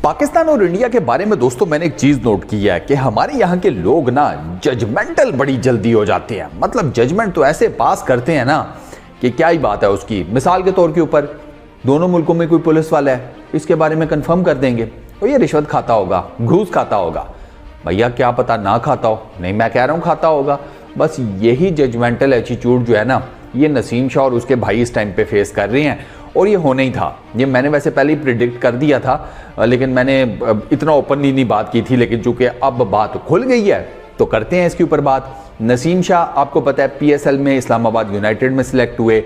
पाकिस्तान और इंडिया के बारे में दोस्तों मैंने एक चीज नोट की है कि हमारे यहाँ के लोग ना जजमेंटल बड़ी जल्दी हो जाते हैं। मतलब जजमेंट तो ऐसे पास करते हैं ना कि क्या ही बात है उसकी। मिसाल के तौर के ऊपर दोनों मुल्कों में कोई पुलिस वाला है, इसके बारे में कंफर्म कर देंगे तो ये रिश्वत खाता होगा, घूस खाता होगा। भैया क्या पता ना खाता हो, नहीं मैं कह रहा हूँ खाता होगा। बस यही जजमेंटल एटीट्यूड जो है ना, ये नसीम शाह और उसके भाई इस टाइम पे फेस कर रहे हैं। और ये होना ही था, ये मैंने वैसे पहले ही प्रिडिक्ट कर दिया था, लेकिन मैंने इतना ओपनली नहीं बात की थी। लेकिन चूंकि अब बात खुल गई है तो करते हैं इसके ऊपर बात। नसीम शाह आपको पता है PSL में इस्लामाबाद यूनाइटेड में सिलेक्ट हुए।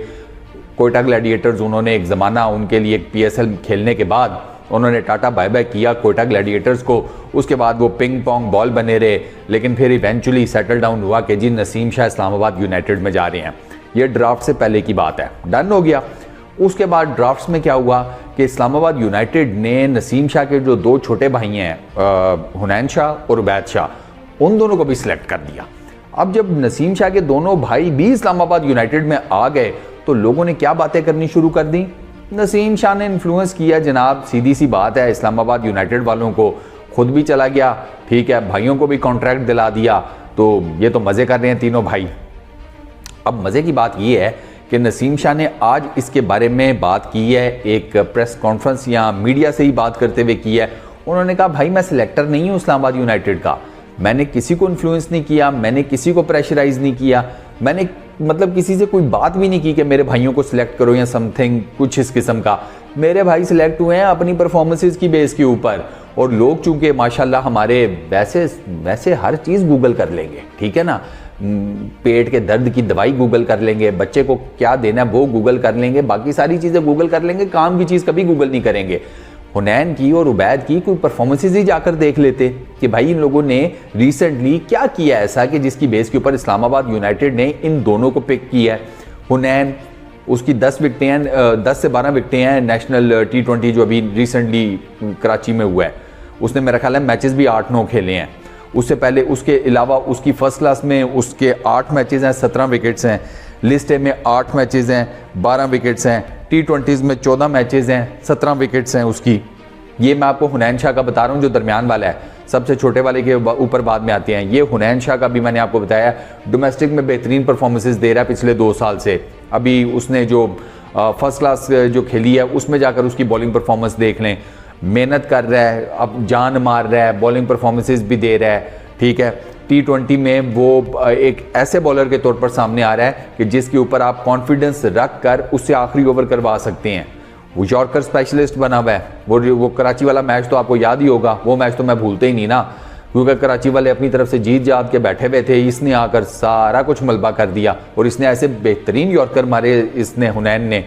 कोयटा ग्लैडिएटर्स उन्होंने एक ज़माना उनके लिए PSL खेलने के बाद उन्होंने टाटा बाय बाय किया कोयटा ग्लैडिएटर्स को। उसके बाद वो पिंग पोंग बॉल बने रहे, लेकिन फिर इवेंचुअली सेटल डाउन हुआ कि जी नसीम शाह इस्लामाबाद यूनाइटेड में जा रहे हैं। ये ड्राफ्ट से पहले की बात है, डन हो गया। उसके बाद ड्राफ्ट्स में क्या हुआ कि इस्लामाबाद यूनाइटेड ने नसीम शाह के जो दो छोटे भाई हैं हुनैन शाह और उबैद शाह, उन दोनों को भी सिलेक्ट कर दिया। अब जब नसीम शाह के दोनों भाई भी इस्लामाबाद यूनाइटेड में आ गए तो लोगों ने क्या बातें करनी शुरू कर दी। नसीम शाह ने इन्फ्लुएंस किया जनाब, सीधी सी बात है। इस्लामाबाद यूनाइटेड वालों को खुद भी चला गया, ठीक है, भाइयों को भी कॉन्ट्रैक्ट दिला दिया। तो ये तो मज़े कर रहे हैं तीनों भाई। अब मज़े की बात ये है कि नसीम शाह ने आज इसके बारे में बात की है, एक प्रेस कॉन्फ्रेंस या मीडिया से ही बात करते हुए की है। उन्होंने कहा भाई मैं सिलेक्टर नहीं हूँ इस्लामाबाद यूनाइटेड का, मैंने किसी को इन्फ्लुएंस नहीं किया, मैंने किसी को प्रेशराइज नहीं किया, मैंने मतलब किसी से कोई बात भी नहीं की कि मेरे भाइयों को सिलेक्ट करो या समथिंग कुछ इस किस्म का। मेरे भाई सिलेक्ट हुए हैं अपनी परफॉर्मेंसेस की बेस के ऊपर। और लोग चूंकि माशाल्लाह हमारे वैसे हर चीज़ गूगल कर लेंगे, ठीक है ना, पेट के दर्द की दवाई गूगल कर लेंगे, बच्चे को क्या देना है वो गूगल कर लेंगे, बाकी सारी चीज़ें गूगल कर लेंगे, काम की चीज़ कभी गूगल नहीं करेंगे। हुनैन की और उबैद की कोई परफॉर्मेंसेज ही जाकर देख लेते कि भाई इन लोगों ने रिसेंटली क्या किया ऐसा कि जिसकी बेस के ऊपर इस्लामाबाद यूनाइटेड ने इन दोनों को पिक किया है। हुनैन उसकी 10 विकेटें हैं, 10 से 12 विकेटें हैं नेशनल T20 जो अभी रिसेंटली कराची में हुआ है। उसने मेरा ख्याल है मैचेस भी 8-9 खेले हैं। उससे पहले उसके अलावा उसकी फर्स्ट क्लास में उसके 8 मैचेस हैं, 17 विकेट्स हैं। लिस्ट ए में 8 मैचेस हैं, 12 विकेट्स हैं। T20s में 14 मैचेस हैं, 17 विकेट्स हैं उसकी। ये मैं आपको हुनैन शाह का बता रहा हूँ जो दरमियान वाला है, सबसे छोटे वाले के ऊपर बाद में आते हैं। ये हुनैन शाह का भी मैंने आपको बताया डोमेस्टिक में बेहतरीन परफॉर्मेंसेज दे रहा है पिछले 2 साल से। अभी उसने जो फर्स्ट क्लास जो खेली है उसमें जाकर उसकी बॉलिंग परफॉर्मेंस देख लें। मेहनत कर रहा है, अब जान मार रहा है, बॉलिंग परफॉर्मेंसेज भी दे रहा है, ठीक है। T20 में वो एक ऐसे बॉलर के तौर पर सामने आ रहा है कि जिसके ऊपर आप कॉन्फिडेंस रख कर उससे आखिरी ओवर करवा सकते हैं। वो यॉर्कर स्पेशलिस्ट बना हुआ है। वो कराची वाला मैच तो आपको याद ही होगा, वो मैच तो मैं भूलते ही नहीं ना, क्योंकि कराची वाले अपनी तरफ से जीत जात के बैठे हुए थे, इसने आकर सारा कुछ मलबा कर दिया और इसने ऐसे बेहतरीन यॉर्कर मारे इसने हुनैन ने।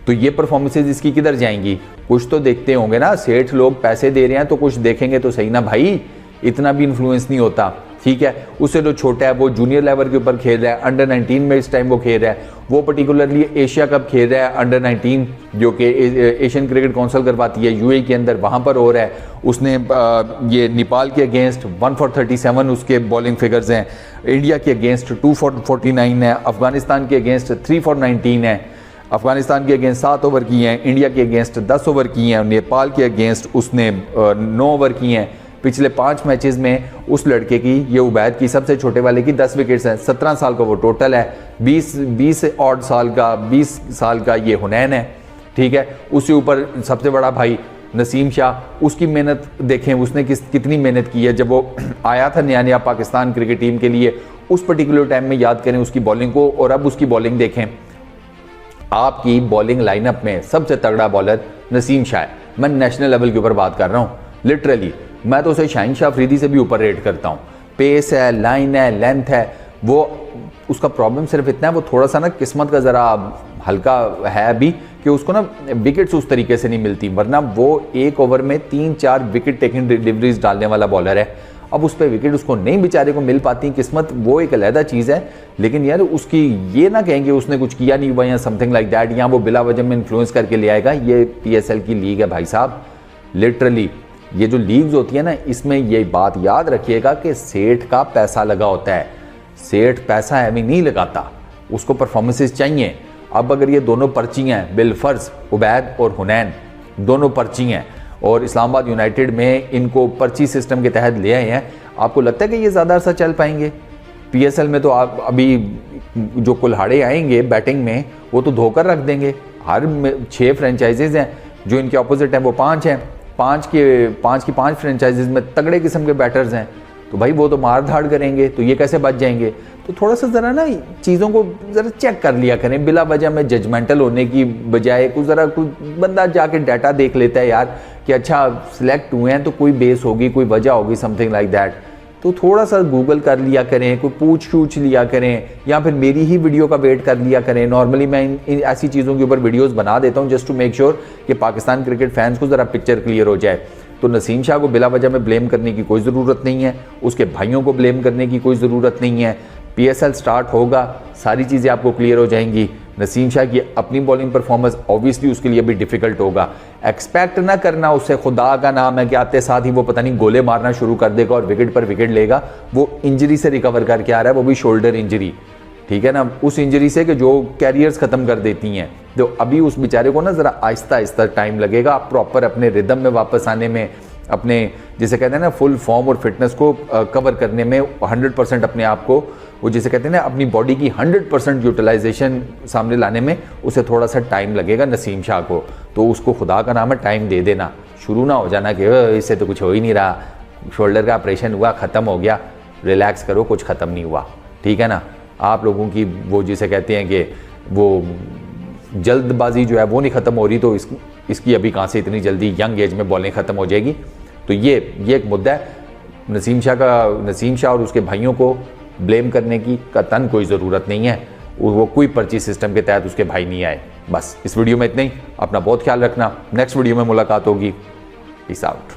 तो ये परफॉर्मेंसेज इसकी किधर जाएंगी? कुछ तो देखते होंगे ना, सेठ लोग पैसे दे रहे हैं तो कुछ देखेंगे तो सही ना भाई, इतना भी इन्फ्लुएंस नहीं होता, ठीक है। उससे जो छोटा है वो जूनियर लेवल के ऊपर खेल रहा है, अंडर 19 में इस टाइम वो खेल रहा है। वो पर्टिकुलरली एशिया कप खेल रहा है अंडर 19 जो कि एशियन क्रिकेट काउंसिल करवाती है UAE के अंदर, वहाँ पर हो रहा है। उसने ये नेपाल के अगेंस्ट 1 for 37 उसके बॉलिंग फिगर्स हैं, इंडिया के अगेंस्ट 2 for 49 है, अफगानिस्तान के अगेंस्ट 3 for 19 है, अफगानिस्तान के अगेंस्ट 7 ओवर की हैं, इंडिया के अगेंस्ट 10 ओवर की हैं, नेपाल के अगेंस्ट उसने 9 ओवर की हैं। पिछले 5 मैचेस में उस लड़के की, ये उबैद की, सबसे छोटे वाले की 10 विकेट्स हैं। 17 साल का वो टोटल है, 20 ऑड साल का, 20 साल का ये हुनैन है, ठीक है। उससे ऊपर सबसे बड़ा भाई नसीम शाह, उसकी मेहनत देखें, उसने कितनी मेहनत की है। जब वो आया था नया नया पाकिस्तान क्रिकेट टीम के लिए, उस पर्टिकुलर टाइम में याद करें उसकी बॉलिंग को, और अब उसकी बॉलिंग देखें। आपकी बॉलिंग लाइनअप में सबसे तगड़ा बॉलर नसीम शाह है। मैं नेशनल लेवल के ऊपर बात कर रहा हूँ, लिटरली मैं तो उसे शाहीन शाह अफरीदी से भी ऊपर रेट करता हूँ। पेस है, लाइन है, लेंथ है, वो उसका प्रॉब्लम सिर्फ इतना है वो थोड़ा सा ना किस्मत का ज़रा हल्का है अभी कि उसको ना विकेट्स उस तरीके से नहीं मिलती, वरना वो एक ओवर में 3-4 विकेट टेकिंग डिलीवरीज डालने वाला बॉलर है। अब उस पर विकेट उसको नहीं बेचारे को मिल पाती, किस्मत वो एक अलहदा चीज़ है। लेकिन यार उसकी ये ना कहेंगे उसने कुछ किया नहीं हुआ या समथिंग लाइक दैट, या वो बिला वजह में इन्फ्लुएंस करके ले आएगा। ये PSL की लीग है भाई साहब, लिटरली ये जो लीग्स होती है ना, इसमें ये बात याद रखिएगा कि सेठ का पैसा लगा होता है। सेठ पैसा हैवी नहीं लगाता, उसको परफॉर्मेंसेस चाहिए। अब अगर ये दोनों पर्ची हैं, बिलफर्ज उबैद और हुनैन दोनों पर्ची हैं, और इस्लामाबाद यूनाइटेड में इनको पर्ची सिस्टम के तहत ले आए हैं। आपको लगता है कि ये ज़्यादा अरसा चल पाएंगे? PSL में तो आप अभी जो कुल्हाड़े आएंगे बैटिंग में वो तो धोकर रख देंगे। हर 6 फ्रेंचाइजीज हैं, जो इनके ऑपोजिट हैं वो 5 हैं। 5 की 5 फ्रेंचाइजीज में तगड़े किस्म के बैटर्स हैं, तो भाई वो तो मार धाड़ करेंगे, तो ये कैसे बच जाएंगे? तो थोड़ा सा ज़रा ना चीज़ों को ज़रा चेक कर लिया करें, बिला वजह में जजमेंटल होने की बजाय कुछ बंदा जाके डाटा देख लेता है यार कि अच्छा सिलेक्ट हुए हैं तो कोई बेस होगी, कोई वजह होगी, समथिंग लाइक दैट। तो थोड़ा सा गूगल कर लिया करें, कोई पूछ लिया करें, या फिर मेरी ही वीडियो का वेट कर लिया करें। नॉर्मली मैं इन ऐसी चीज़ों के ऊपर वीडियोस बना देता हूं जस्ट टू मेक श्योर कि पाकिस्तान क्रिकेट फैंस को ज़रा पिक्चर क्लियर हो जाए। तो नसीम शाह को बिला वजह में ब्लेम करने की कोई ज़रूरत नहीं है, उसके भाइयों को ब्लेम करने की कोई ज़रूरत नहीं है। PSL स्टार्ट होगा, सारी चीज़ें आपको क्लियर हो जाएंगी। नसीम शाह की अपनी बॉलिंग परफॉर्मेंस ऑब्वियसली उसके लिए भी डिफिकल्ट होगा। एक्सपेक्ट ना करना उससे, खुदा का नाम है कि आते साथ ही वो पता नहीं गोले मारना शुरू कर देगा और विकेट पर विकेट लेगा। वो इंजरी से रिकवर करके आ रहा है, वो भी शोल्डर इंजरी, ठीक है ना, उस इंजरी से कि जो कैरियर्स ख़त्म कर देती हैं। तो अभी उस बेचारे को ना ज़रा आहिस्ता आहिस्ता टाइम लगेगा प्रॉपर अपने रिदम में वापस आने में, अपने जिसे कहते हैं ना फुल फॉर्म और फिटनेस को कवर करने में, 100% अपने आप को, वो जिसे कहते हैं ना अपनी बॉडी की 100% यूटिलाइजेशन सामने लाने में उसे थोड़ा सा टाइम लगेगा नसीम शाह को। तो उसको खुदा का नाम है टाइम दे देना, शुरू ना हो जाना कि इससे तो कुछ हो ही नहीं रहा, शोल्डर का ऑपरेशन हुआ, ख़त्म हो गया, रिलैक्स करो, कुछ ख़त्म नहीं हुआ, ठीक है ना। आप लोगों की वो जिसे कहते हैं कि वो जल्दबाजी जो है वो नहीं ख़त्म हो रही, तो इसकी अभी कहाँ से इतनी जल्दी यंग एज में बॉलिंग ख़त्म हो जाएगी। तो ये एक मुद्दा है। नसीम शाह और उसके भाइयों को ब्लेम करने की कतन कोई ज़रूरत नहीं है, वो कोई पर्ची सिस्टम के तहत उसके भाई नहीं आए। बस इस वीडियो में इतना ही, अपना बहुत ख्याल रखना, नेक्स्ट वीडियो में मुलाकात होगी, पीस आउट।